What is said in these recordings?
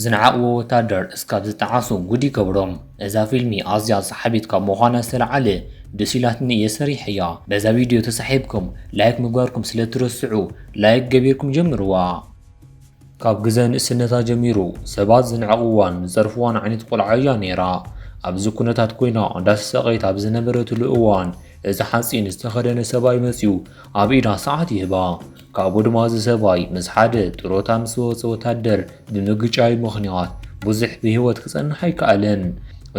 ዝነዓቅዎ ወታደር እስካብ ዝተዓሱ ጉዲ ገብሮም እዛ ፊልሚ ኣዝያ ሰሓቢት ካብ ምዃና ዝተለዓለ ደስ ኢላትኒ እየ ሰሪሐ እያ። በዛ ቪድዮ ተሳሒብኩም ላይክ ምግባርኩም ስለትረስዑ ላይክ ገቢርኩም ጀምርዋ። ካብ ግዜ ንእስነታ ጀሚሩ ሰባት ዝነዓቅዋን ዝፀርፍዋን ዓይነት ቆልዓ እያ ነይራ። ኣብዚ ኩነታት ኮይና እንዳተሰቀይት ኣብ ዝነበረትሉ እዋን እዚ ሓፂን ዝተኸደነ ሰብኣይ መፂኡ ኣብ ኢዳ ሰዓት ይህባ። ካብኡ ድማ እዚ ሰብኣይ ምስ ሓደ ጥሮታ ምስ ወፀ ወታደር ብምግጫይ ምኽንያት ብዙሕ ብሂወት ክፀንሕ ኣይከኣለን።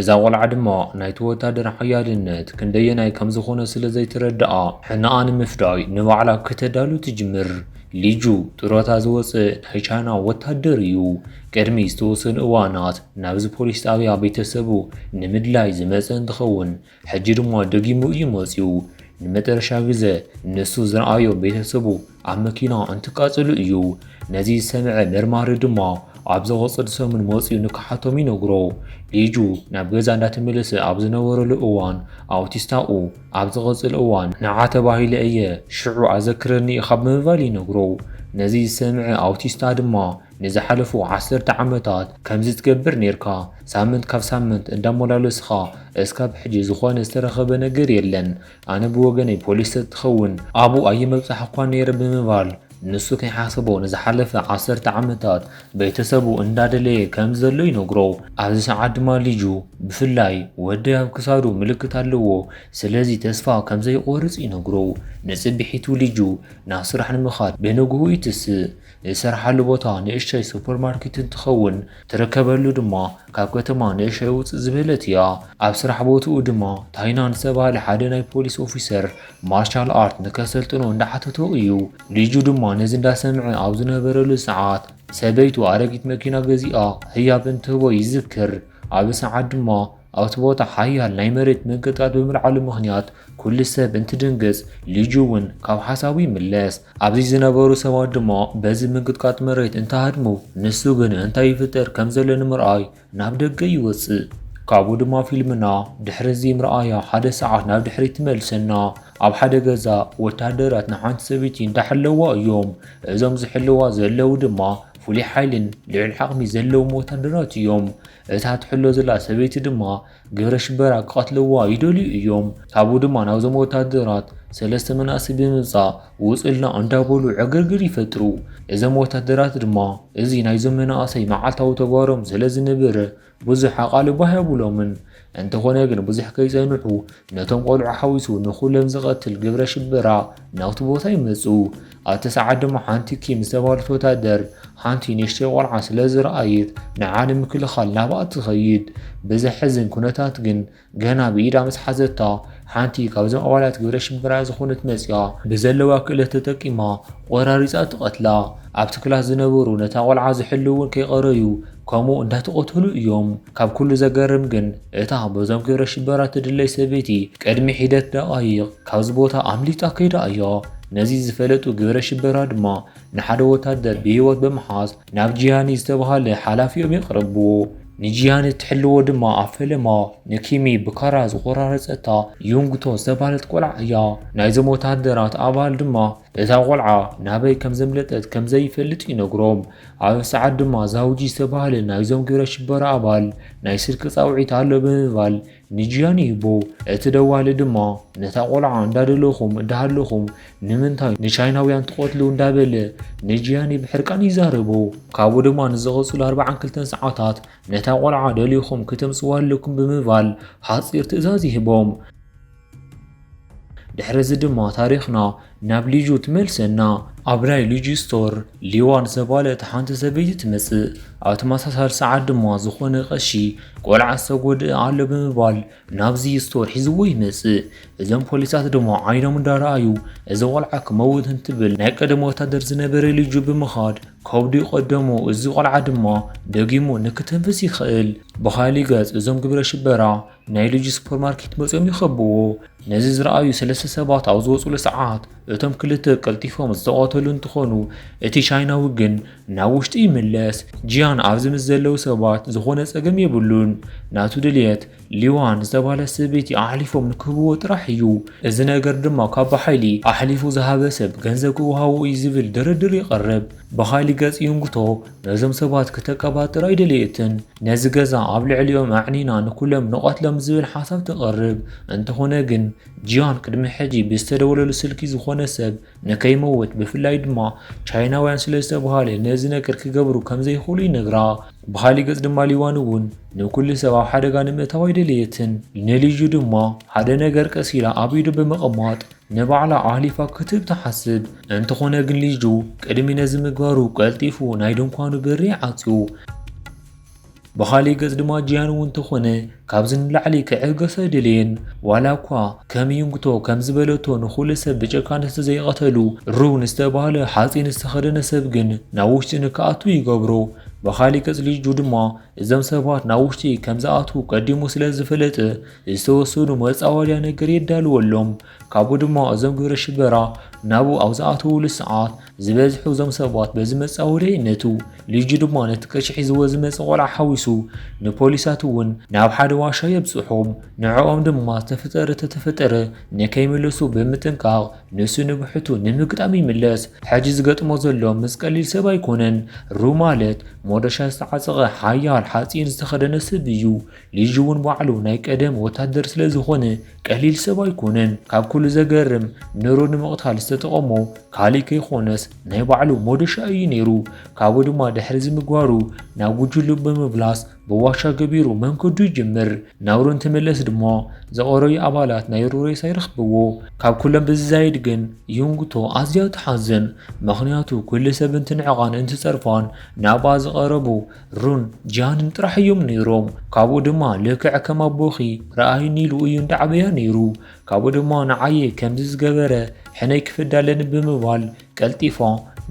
እዛ ቆልዓ ድማ ናይቲ ወታደር ሓያልነት ክንደየናይ ከም ዝኾነ ስለ ዘይትረድኣ ሕናኣ ንምፍዳይ ንባዕላ ከተዳሉ ትጅምር። ልጁ ጥሮታ ዝወፅእ ናይ ቻይና ወታደር እዩ። ቅድሚ ዝተወሰኑ እዋናት ናብዚ ፖሊስ ጣብያ ቤተሰቡ ንምድላይ ዝመፀ እንትኸውን ሕጂ ድማ ደጊሙ እዩ መፂኡ። ንመጨረሻ ግዜ ንሱ ዝረኣዮ ቤተሰቡ ኣብ መኪና እንትቃፅሉ እዩ። ነዚ ዝሰምዐ መርማሪ ድማ ኣብ ዝቐፅል ሰሙን መፂኡ ንክሓቶም ይነግሮ። ልጁ ናብ ገዛ እንዳተመለሰ ኣብ ዝነበረሉ እዋን ኣውቲስታኡ ኣብ ዝቐፅል እዋን ንዓ ተባሂለ እየ ሽዑ ኣዘክረኒ ኢኻ ብምባል ይነግሮ። ነዚ ዝሰምዐ ኣውቲስታ ድማ ንዝሓለፉ 10 ዓመታት ከምዚ ትገብር ነርካ፣ ሳምንት ካብ ሳምንት እንዳመላለስኻ እስካብ ሕጂ ዝኾነ ዝተረኸበ ነገር የለን፣ ኣነ ብወገነይ ፖሊስ ትኸውን ኣብኡ ኣይመብፃሕ እኳ ነይረ ብምባል ንሱ ከይሓሰቦ ንዝሓለፈ 10 ዓመታት ቤተሰቡ እንዳደለየ ከም ዘሎ ይነግሮ። ኣብዚ ሰዓት ድማ ልጁ ብፍላይ ወዲ ኣብ ክሳዱ ምልክት ኣለዎ፣ ስለዚ ተስፋ ከም ዘይቆርፅ ይነግሮ። ንፅቢሒቱ ልጁ ናብ ስራሕ ንምኻድ በንግሁ ይትስእ። ዝሰርሓሉ ቦታ ንእሽተይ ሱፐርማርኬት እንትኸውን ትርከበሉ ድማ ካብ ከተማ ንእሽተይ ውፅእ ዝበለት እያ። ኣብ ስራሕ ቦትኡ ድማ ታይናን ዝተባሃለ ሓደ ናይ ፖሊስ ኦፊሰር ማርሻል ኣርት ንከሰልጥኖ እንዳሓተቶ እዩ። ልጁ ድማ ነዚ እንዳሰምዐ ኣብ ዝነበረሉ ሰዓት ሰበይቱ ኣረጊት መኪና ገዚኣ ህያብ እንትህቦ ይዝክር። ኣብ ሰዓት ድማ ኣብቲ ቦታ ሓያል ናይ መሬት መንቀጥቀጥ ብምልዓሉ ምኽንያት ኩሉ ሰብ እንትድንገፅ ልጁ እውን ካብ ሓሳቡ ይምለስ። ኣብዚ ዝነበሩ ሰባት ድማ በዚ ምንቅጥቃጥ መሬት እንተሃድሙ ንሱ ግን እንታይ ይፍጠር ከም ዘሎ ንምርኣይ ናብ ደገ ይወፅእ። ካብኡ ድማ ፊልምና ድሕሪ እዚ ምርኣያ ሓደ ሰዓት ናብ ድሕሪት ትመልሰና። ኣብ ሓደ ገዛ ወታደራት ንሓንቲ ሰበይቲ እንዳሐለዋ እዮም። እዞም ዝሕልዋ ዘለው ድማ ፍሉይ ሓይልን ልዕሊ ዓቕሚ ዘለዎም ወታደራት እዮም። እታ ትሕሎ ዘላ ሰበይቲ ድማ ግብረ ሽበራ ክቐትልዋ ይደልዩ እዮም። ካብኡ ድማ ናብዞም ወታደራት 3 መናእሰይ ብምምፃእ ውፅልና እንዳበሉ ዕግርግር ይፈጥሩ። እዞም ወታደራት ድማ እዚ ናይዞም መናእሰይ መዓልታዊ ተግባሮም ስለዝነበረ ብዙሕ ኣቓልቦ የብሎምን። እንተኾነ ግን ብዙሕ ከይፀንሑ ነቶም ቆልዑ ሓዊሱ ንኹሎም ዝቐትል ግብረ ሽበራ ናብቲ ቦታ ይመፁ። ኣብቲ ሰዓት ድማ ሓንቲ ኪም ዝተባሃለት ወታደር ሓንቲ ንእሽተይ ቆልዓ ስለ ዝረኣየት ንዓ ንምክልኻል ናብኣ ትኸይድ። ብዘሕዝን ኩነታት ግን ገና ብኢዳ ምስ ሓዘታ ሓንቲ ካብዞም ኣባላት ግብረ ሽበራ ዝኾነት መፅያ ብዘለዋ ክእለት ተጠቂማ ቆራሪፃ ትቐትላ። ኣብቲ ክላስ ዝነበሩ ነታ ቆልዓ ዝሕልውን ከይቐረዩ ከምኡ እንዳተቐተሉ እዮም። ካብ ኩሉ ዘገርም ግን እታ በዞም ግብረ ሽበራ ትድለይ ሰበይቲ ቅድሚ ሒደት ደቓይቕ ካብዚ ቦታ ኣምሊጣ ከይዳ እያ። ነዚ ዝፈለጡ ግብረ ሽበራ ድማ ንሓደ ወታደር ብሂወት ብምሓዝ ናብ ጂያኒ ዝተባሃለ ሓላፊኦም የቕረብዎ። ንጂያኒ ትሕልዎ ድማ ኣብ ፈለማ ንኪሚ ብካራ ዝቆራረፀታ ዩንግቶ ዝተባሃለት ቆልዓ እያ። ናይዞም ወታደራት ኣባል ድማ እታ ቆልዓ ናበይ ከም ዘምለጠት ከም ዘይፈልጥ ይነግሮም። ኣብ ሰዓት ድማ ዛውጂ ዝተባሃለ ናይዞም ግብረ ሽበራ ኣባል ናይ ስልኪ ፃውዒት ኣሎ ብምባል ንጂያኒ ይቦ። እቲ ደዋሊ ድማ ነታ ቆልዓ እንዳደለኹም እንዳሃለኹም ንምንታይ ንቻይናውያን ትቆትሉ እንዳበለ ንጂያኒ ብሕርቃን ይዛረቦ። ካብኡ ድማ ንዝቐፅሉ 42 ሰዓታት ነታ ቆልዓ ደሊኹም ክትምፅዋ ኣለኩም ብምባል ሓፂር ትእዛዝ ይህቦም። ድሕረዚ ድማ ታሪኽና ናብ ልጁ ትመልሰና። ኣብ ናይ ልጁ ስቶር ሊዋን ዝተባሃለት ሓንቲ ሰበይቲ ትመፅእ። ኣብ ተመሳሳሊ ሰዓት ድማ ዝኾነ ቀሺ ቆልዓ ዝተጎድአ ኣሎ ብምባል ናብዚ ስቶር ሒዝዎ ይመፅእ። እዞም ፖሊሳት ድማ ዓይኖም እንዳረኣዩ እዚ ቆልዓ ክመውት እንትብል ናይ ቀደም ወታደር ዝነበረ ልጁ ብምኻድ ከብዱ ይቀደሙ። እዚ ቆልዓ ድማ ደጊሙ ንክተንፍስ ይኽእል። ብኻሊእ ገፅ እዞም ግብረ ሽበራ ናይ ልጁ ሱፐርማርኬት መፅኦም ይኸብዎ። ነዚ ዝረኣዩ 3 ሰባት ኣብ ዝወፅሉ ሰዓት እቶም ክልተ ቀልጢፎም ዝተቐተሉ እንትኾኑ እቲ ቻይናዊ ግን ናብ ውሽጢ ይምለስ። ጂያን ኣብዚ ምስ ዘለው ሰባት ዝኾነ ፀገም የብሉን። ናቱ ድልየት ሊዋን ዝተባለ ሰበይቲ ኣሕሊፎም ንክህብዎ ጥራሕ እዩ። እዚ ነገር ድማ ካብ ብሓይሊ ኣሕሊፉ ዝሃበ ሰብ ገንዘብ ክወሃቦ እዩ ዝብል ድርድር ይቐርብ። ብኻሊእ ገጽ ይንግቶ ነዞም ሰባት ክተቀባጥር ኣይደልየትን። ነዚ ገዛ ኣብ ልዕሊኦም ኣዕኒና ንኩሎም ንቐትሎም ዝብል ሓሳብ ተቐርብ። እንተኾነ ግን ጂያን ቅድሚ ሕጂ ብዝተደወለሉ ስልኪ ዝኾነ ሰብ ንከይመውት ብፍላይ ድማ ቻይናውያን ስለ ዝተባሃለ ነዚ ነገር ክገብሩ ከምዘይኽእሉ ይነግራ። ብኻሊእ ገጽ ድማ ሊዋን እውን ንኩሉ ሰብ ኣብ ሓደጋ ንምእታው ኣይደልየትን። ንልጁ ድማ ሓደ ነገር ቀሲላ ኣብ ኢዱ ብምቕማጥ ንባዕላ ኣሕሊፋ ክትብ ተሓስብ። እንተኾነ ግን ልጁ ቅድሚ ነዚ ምግባሩ ቀልጢፉ ናይ ድንኳኑ በሪ ዓፅዩ። ብኻሊእ ገጽ ድማ ጂያን እውን እንተኾነ ካብዚ ንላዕሊ ክዕገሶ ኣይደልየን። ዋላ እኳ ከም ይንግቶ ከም ዝበለቶ ንኩሉ ሰብ ብጭካነ ዘይቀተሉ ሩን ዝተባህለ ሓፂን ዝተኸደነ ሰብ ግን ናብ ውሽጢ ንክኣቱ ይገብሮ። ብኻሊእ ገጽ ልጁ ድማ እዞም ሰባት ናብ ውሽጢ ከም ዝኣትዉ ቀዲሙ ስለ ዝፈለጠ ዝተወሰኑ መፃወድያ ነገር የዳልወሎም። ካብኡ ድማ እዞም ግብረ ሽበራ ናብኡ ኣብ ዝኣተውሉ ሰዓት ዝበዝሑ እዞም ሰባት በዚ መፃወድያ ይነቱ። ልጁ ድማ ነቲ ቀሽሒ ዝመፀ ቆልዓ ሓዊሱ ንፖሊሳት እውን ናብ ሓደ ዋሻ የብፅሖም። ንዕኦም ድማ ዝተፈጠረ ንከይምለሱ ብምጥንቃቕ ንሱ ንብሕቱ ንምግጣም ይምለስ። ሕጂ ዝገጥሞ ዘሎ ምስ ቀሊል ሰብ ኣይኮነን። ሩ ማለት ሞደሻ ዝተዓፀቐ ሓያል ሓፂን ዝተኸደነ ሰብ እዩ። ልጁ እውን ባዕሉ ናይ ቀደም ወታደር ስለ ዝኾነ ቀሊል ሰብ ኣይኮነን። ካብ ኩሉ ዘገርም ንሩ ንምቕታል ዝተጠቐሞ ካሊእ ከይኾነስ ናይ ባዕሉ ሞደሻ እዩ ነይሩ። ካብኡ ድማ ድሕሪ ዝምግባሩ ናብ ጉጅሉ ብምብላስ ብዋሻ ገቢሩ መንገዱ ይጅምር። ናብ ሩ እንትምለስ ድማ ዘቐረዩ ኣባላት ናይ ሩ ሬሳ ይረኽብዎ። ካብ ኩሎም ብዝዛይድ ግን ይንግቶ ኣዝያ ተሓዝን። ምክንያቱ ኩሉ ሰብ እንትንዕቓን እንትፀርፋን ናብኣ ዝቐረቡ ሩን ጂያንን ጥራሕ እዮም ነይሮም። ካብኡ ድማ ልክዕ ከም ኣቦኺ ረኣይኒ ኢሉ እዩ እንዳዓበያ ነይሩ። ካብኡ ድማ ንዓየ ከምዚ ዝገበረ ሕነይ ክፍዳለኒ ብምባል ቀልጢፋ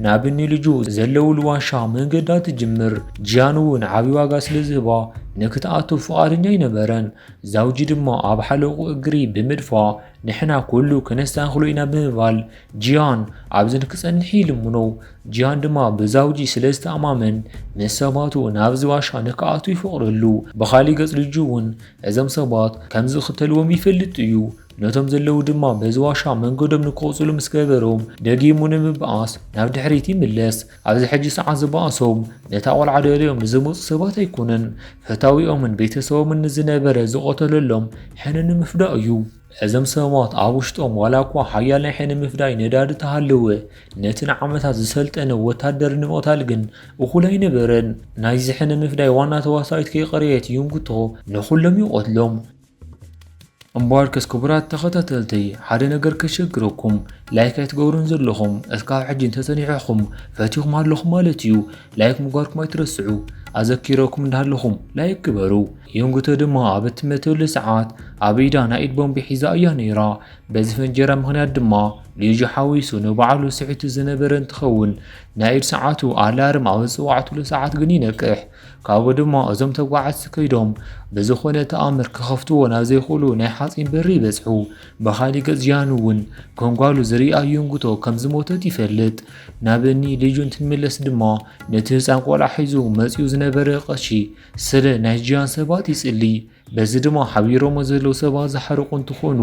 ናብኒ ልጁ ዘለውሉ ዋሻ መንገዳ ትጅምር። ጂያን እውን ዓብዪ ዋጋ ስለ ዝህባ ንክትኣቱ ፍቓደኛ ይነበረን። ዛውጂ ድማ ኣብ ሓለቑ እግሪ ብምድፋእ ንሕና ኩሉ ክነስተንኽሎ ኢና ብምባል ጂያን ኣብዚ ንክጸንሕ ይልምኖ። ጂያን ድማ ብዛውጂ ስለ ዝተኣማመን ምስ ሰባቱ ናብዚ ዋሻ ንክኣቱ ይፈቕደሉ። ብኻሊእ ገጽ ልጁ እውን እዞም ሰባት ከም ዝኽተልዎም ይፈልጥ እዩ። ነቶም ዘለዉ ድማ በዚ ዋሻ መንገዶም ንክቕፅሉ ምስ ገበሮም ደጊሙ ንምብኣስ ናብ ድሕሪት ይምለስ። ኣብዚ ሕጂ ሰዓት ዝበኣሶም ነታ ቆልዓ ደልዮም ንዝመፁ ሰባት ኣይኮነን፣ ፈታዊኦምን ቤተሰቦምን ንዝነበረ ዝቐተለሎም ሕነ ንምፍዳእ እዩ። እዞም ሰባት ኣብ ውሽጦም ዋላ እኳ ሓያል ናይ ሕነ ምፍዳይ ነዳዲ ተሃለወ ነቲ ንዓመታት ዝሰልጠነ ወታደር ንምቕታል ግን እኹል ኣይነበረን። ናይዚ ሕነ ምፍዳይ ዋና ተዋሳኢት ከይቐረየት ይንግቶ ንኹሎም ይቆትሎም። እምበር ከስ ክቡራት ተኸታተልቲ ሓደ ነገር ከሸግረኩም ላይክ ኣይትገብሩን ዘለኹም እስካብ ሕጂ እንተሰኒሕኹም ፈቲኹም ኣለኹም ማለት እዩ። ላይክ ምግባርኩም ኣይትረስዑ። ኣዘኪረኩም እንዳሃለኹም ላይክ ግበሩ። ይንግቶ ድማ ኣብ እትመተሉ ሰዓት ኣብ ኢዳ ናይ ኢድ ቦምቢ ሒዛ እያ ነይራ። በዚ ፈንጀራ ምክንያት ድማ ልጁ ሓዊሱ ንባዕሉ ስዒቱ ዝነበረ እንትኸውን ናይ ኢድ ሰዓቱ ኣላርም ኣብ ዝፅዋዕትሉ ሰዓት ግን ይነቅሕ። ካብኡ ድማ እዞም ተጓዓዝቲ ከይዶም ብዝኾነ ተኣምር ክኸፍትዎ ናብ ዘይኽእሉ ናይ ሓፂን በሪ ይበፅሑ። ብኻሊእ ገጽ ጂያን እውን ኮንጓሉ ዝሪኣ ይንግቶ ከም ዝሞተት ይፈልጥ። ናብኒ ልጁ እንትንምለስ ድማ ነቲ ህፃን ቆልዓ ሒዙ መፂኡ ዝነበረ ቀሺ ስለ ናይ ጂያን ሰባት ይጽሊ። በዚ ድማ ሓቢሮሞ ዘለዉ ሰባት ዝሓርቁ እንትኾኑ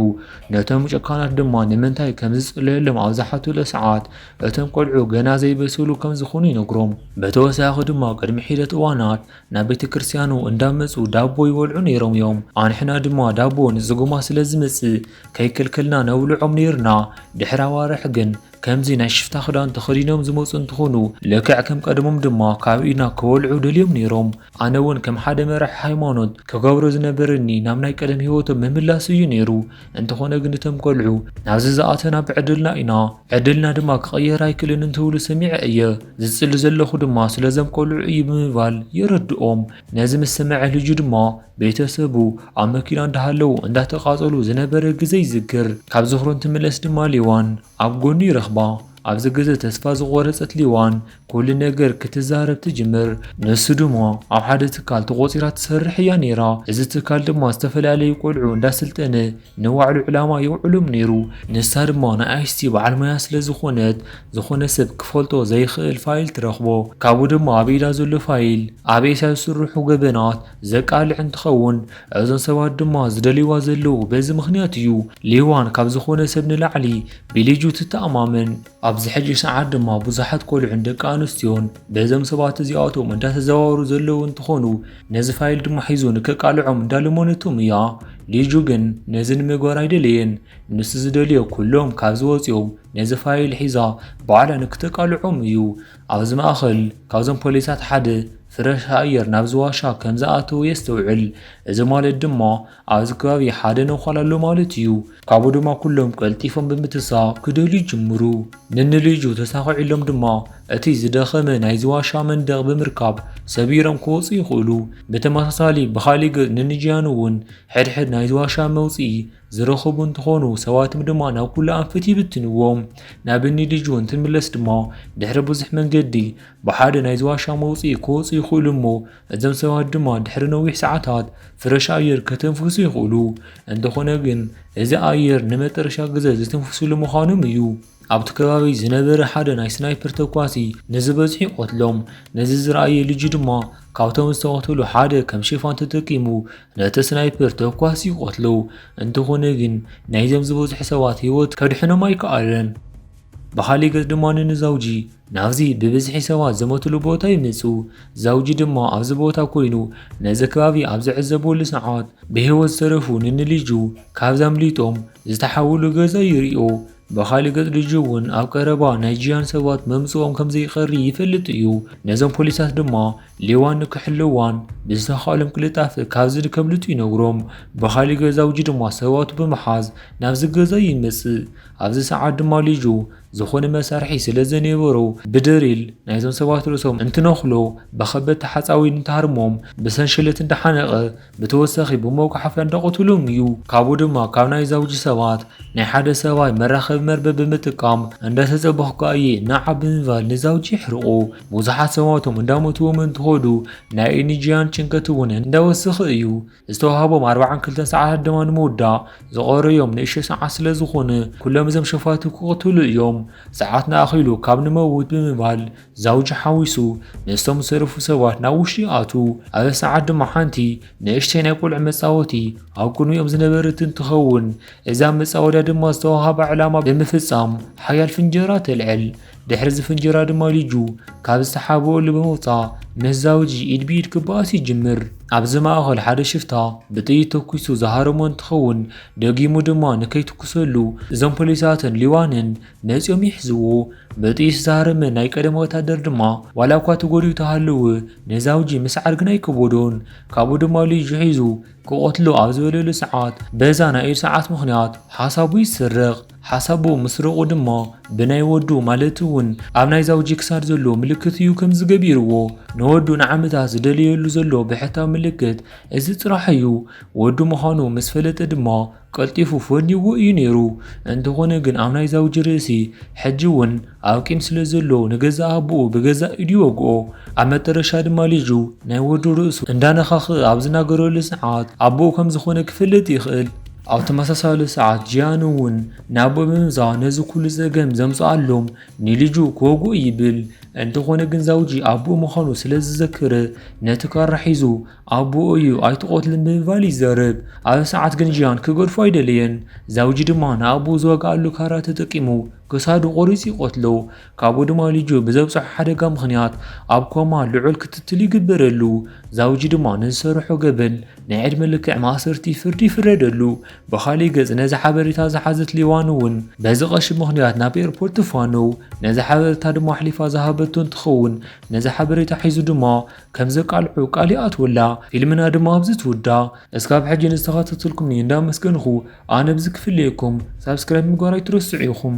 ነቶም ጨካናት ድማ ንምንታይ ከም ዝጽለየሎም ኣብ ዝሓትሉ ሰዓት እቶም ቆልዑ ገና ዘይበሰሉ ከም ዝኾኑ ይነግሮም። በተወሳኺ ድማ ቅድሚ ሒደት እዋናት ናብ ቤተ ክርስቲያኑ እንዳመፁ ዳቦ ይበልዑ ነይሮም እዮም። ኣንሕና ድማ ዳቦ ንፅጉማ ስለ ዝመፅእ ከይከልከልና ነብልዖም ነርና። ድሕሪ ኣዋርሕ ግን ከምዚ ናይ ሽፍታ ክዳን ተኸዲኖም ዝመፁ እንትኾኑ ልክዕ ከም ቀድሞም ድማ ካብ ኢድና ክበልዑ ደልዮም ነይሮም። ኣነ እውን ከም ሓደ መራሒ ሃይማኖት ክገብሮ ዝነበረኒ ናብ ናይ ቀደም ሂወቶም ምምላስ እዩ ነይሩ። እንተኾነ ግን እቶም ቆልዑ ናብዚ ዝኣተና ብዕድልና ኢና፣ ዕድልና ድማ ክቕየር ኣይክእልን እንትብሉ ሰሚዐ እየ። ዝፅሊ ዘለኹ ድማ ስለዞም ቆልዑ እዩ ብምባል የረድኦም። ነዚ ምስ ሰምዐ ልጁ ድማ ቤተሰቡ ኣብ መኪና እንዳሃለዉ እንዳተቃፀሉ ዝነበረ ግዜ ይዝክር። ካብ ዝኽሮ እንትምለስ ድማ ሊዋን ኣብ ጎኑ ይረኽባ። ኣብዚ ግዜ ተስፋ ዝቆረፀት ሊዋን ኩሉ ነገር ክትዛረብ ትጅምር። ንሱ ድማ ኣብ ሓደ ትካል ተቆፂራ ትሰርሕ እያ ነይራ። እዚ ትካል ድማ ዝተፈላለዩ ቆልዑ እንዳስልጠነ ንባዕሉ ዕላማ የውዕሎም ነይሩ። ንሳ ድማ ናይ ኣይሲቲ በዓል ሞያ ስለዝኾነት ዝኾነ ሰብ ክፈልጦ ዘይኽእል ፋይል ትረኽቦ። ካብኡ ድማ ኣብ ኢዳ ዘሎ ፋይል ኣብ ኤስያ ዝስርሑ ገበናት ዘቃልዕ እንትኸውን እዞም ሰባት ድማ ዝደልይዋ ዘለዉ በዚ ምክንያት እዩ። ሊዋን ካብ ዝኾነ ሰብ ንላዕሊ ብልጁ ትተኣማመን። ኣብዚ ሕጂ ሰዓት ድማ ብዙሓት ቆልዑን ደቂ ኣንስትዮን በዞም ሰባት እዚኣቶም እንዳተዘዋወሩ ዘለዉ እንትኾኑ ነዚ ፋይል ድማ ሒዙ ንከቃልዖም እንዳለመነቶም እያ። ልጁ ግን ነዚ ንምግባር ኣይደለየን። ንሱ ዝደልዮ ኩሎም ካብዚ ወፂኦም ነዚ ፋይል ሒዛ በዓላ ንክተቃልዖም እዩ። ኣብዚ ማእኸል ካብዞም ፖሊሳት ሓደ ፍረሽ ኣየር ናብዚ ዋሻ ከም ዝኣተወ የስተውዕል። እዚ ማለት ድማ ኣብዚ ከባቢ ሓደ ነዃል ኣሎ ማለት እዩ። ካብኡ ድማ ኩሎም ቀልጢፎም ብምትሳእ ክደልዩ ይጅምሩ። ንንልጁ ተሳኺዑሎም ድማ እቲ ዝደኸመ ናይዚ ዋሻ መንደቕ ብምርካብ ሰቢሮም ክወፁ ይኽእሉ። ብተመሳሳሊ ብኻሊእ ገጽ ንንጅያን እውን ሕድሕድ ናይዚ ዋሻ መውፅኢ ዝረኸቡ እንትኾኑ ሰባትም ድማ ናብ ኩሉ ኣንፈት ይብትንዎም። ናብ እኒ ልጁ እንትንምለስ ድማ ድሕሪ ብዙሕ መንገዲ ብሓደ ናይዚ ዋሻ መውፅኢ ክወፁ ይኽእሉ እሞ እዞም ሰባት ድማ ድሕሪ ነዊሕ ሰዓታት ፍረሽ ኣየር ከተንፍሱ ይኽእሉ። እንተኾነ ግን እዚ ኣየር ንመጨረሻ ግዜ ዝተንፍስሉ ምዃኖም እዩ። ኣብቲ ከባቢ ዝነበረ ሓደ ናይ ስናይፐር ተኳሲ ንዝበዝሑ ይቆትሎም። ነዚ ዝረኣየ ልጁ ድማ ካብቶም ዝተቆተሉ ሓደ ከም ሽፋን ተጠቂሙ ነቲ ስናይፐር ተኳሲ ይቆትሎ። እንተኾነ ግን ናይዞም ዝበዝሑ ሰባት ሂወት ከድሕኖም ኣይከኣለን። ብኻሊእ ገጽ ድማ ንዛውጂ ናብዚ ብብዝሒ ሰባት ዝሞትሉ ቦታ ይመፁ። ዛውጂ ድማ ኣብዚ ቦታ ኮይኑ ነዚ ከባቢ ኣብ ዝዕዘበሉ ሰዓት ብሂወት ዝተረፉ ንንልጁ ካብዚ ኣምሊጦም ዝተሓውሉ ገዛ ይሪኦ። ብኻሊእ ገጽ ልጁ እውን ኣብ ቀረባ ናይ ጅያን ሰባት መምፅኦም ከም ዘይቀሪ ይፈልጥ እዩ። ነዞም ፖሊሳት ድማ ሊዋን ንክሕልዋን ብዝተኻሎም ቅልጣፈ ካብዚ ንከምልጡ ይነግሮም። ብኻሊእ ገጽ ዛውጂ ድማ ሰባቱ ብምሓዝ ናብዚ ገዛ ይመፅእ። ኣብዚ ሰዓት ድማ ልጁ ዝኾነ መሳርሒ ስለ ዘነበሮ ብድሪል ናይዞም ሰባት ርእሶም እንትነኽሎ ብኸበድቲ ሓፃዊን እንተሃርሞም ብሰንሸለት እንዳሓነቐ ብተወሳኺ ብመጓሓፍያ እንዳቆተሎም እዩ። ካብኡ ድማ ካብ ናይ ዛውጂ ሰባት ናይ ሓደ ሰብኣይ መራኸቢ መርበብ ብምጥቃም እንዳተፀበኽካ እየ ናዓ ብምባል ንዛውጂ ይሕርቑ። ብዙሓት ሰባቶም እንዳሞትዎም እንትኸዱ ናይ ኢኒጅያን ጭንቀት እውን እንዳወስኺ እዩ። ዝተዋሃቦም 42 ሰዓታት ድማ ንምውዳእ ዝቐረዮም ንእሽቶ ሰዓት ስለ ዝኾነ ኩሎም እዞም ሸፋቱ ክቕትሉ እዮም። ሰዓት ንኣኺሉ ካብ ንመውት ብምባል ዛውጂ ሓዊሱ ንስቶም ዝሰረፉ ሰባት ናብ ውሽጢ ኣቱ። ኣብ ሰዓት ድማ ሓንቲ ንእሽተይ ናይ ቆልዑ መፃወቲ ኣብ ቅድሚኦም ዝነበረት እንትኸውን እዛ መፃወትያ ድማ ዝተዋሃበ ዕላማ ብምፍፃም ሓያል ፍንጀራ ተልዕል። ድሕሪ እዚ ፍንጀራ ድማ ልጁ ካብ ዝተሓበአሉ ብምውፃእ ምስ ዛውጂ ኢድ ብኢድ ክበኣስ ይጅምር። ኣብዚ ማእኸል ሓደ ሽፍታ ብጥይት ተኩሱ ዝሃረሞ እንትኸውን ደጊሙ ድማ ንከይትኩሰሉ እዞም ፖሊሳትን ሊዋንን መፂኦም ይሕዝዎ። ብጥይት ዝሃረመ ናይ ቀደም ወታደር ድማ ዋላ እኳ ተጎዲኡ ተሃለወ ንዛውጂ ምስዓር ግን ኣይከበዶን። ካብኡ ድማ ልጁ ሒዙ ክቆትሎ ኣብ ዝበለሉ ሰዓት በዛ ናይ ኢድ ሰዓት ምክንያት ሓሳቡ ይስረቕ። ሓሳቡ ምስረቑ ድማ ብናይ ወዱ ማለት እውን ኣብ ናይ ዛውጂ ክሳድ ዘሎ ምልክት እዩ ከም ዝገቢርዎ። ንወዱ ንዓመታት ዝደልየሉ ዘሎ ብሕታዊ ምልክት እዚ ጥራሕ እዩ። ወዱ ምዃኑ ምስ ፈለጠ ድማ ቀልጢፉ ፈኒዎ እዩ ነይሩ። እንተኾነ ግን ኣብ ናይ ዛውጂ ርእሲ ሕጂ እውን ኣብ ቂም ስለ ዘሎ ንገዛ ኣቦኡ ብገዛ ኢዱ ይወግኦ። ኣብ መጨረሻ ድማ ልጁ ናይ ወዱ ርእሱ እንዳነኻኽእ ኣብ ዝናገረሉ ሰዓት ኣቦኡ ከም ዝኾነ ክፍለጥ ይኽእል። ኣብ ተመሳሳሊ ሰዓት ጅያን እውን ናብ ብምምፃእ ነዚ ኩሉ ፀገም ዘምፅኣሎም ንልጁ ክወግኦ ይብል። እንተኾነ ግን ዛውጂ ኣቦኡ ምዃኑ ስለ ዝዘክረ ነቲ ካራ ሒዙ ኣቦኡ እዩ ኣይትቆትልን ብምባል ይዛረብ። ኣብ ሰዓት ግን ጅያን ክገድፎ ኣይደለየን። ዛውጂ ድማ ንኣቦኡ ዝወግኣሉ ካራ ተጠቂሙ ክሳዱ ቆሪፁ ይቆትሎ። ካብኡ ድማ ልጁ ብዘብፅሖ ሓደጋ ምክንያት ኣብ ኮማ ልዑል ክትትል ይግበረሉ። ዛውጂ ድማ ንዝሰርሖ ገበን ናይ ዕድመ ልክዕ ማእሰርቲ ፍርዲ ይፍረደሉ። ብኻሊእ ገጽ ነዚ ሓበሬታ ዝሓዘት ሊዋን እውን በዚ ቀሺ ምክንያት ናብ ኤርፖርት ትፋነው። ነዚ ሓበሬታ ድማ ኣሕሊፋ ዝሃበቶ እንትኸውን ነዚ ሓበሬታ ሒዙ ድማ ከም ዘቃልዑ ቃል ይኣትወላ። ፊልምና ድማ ኣብዚ ትውዳእ። እስካብ ሕጂ ንዝተኸታተልኩምኒ እንዳመስገንኹ ኣነ ብዚ ክፍለየኩም። ሳብስክራይብ ምግባር ኣይትረስዑ ኢኹም።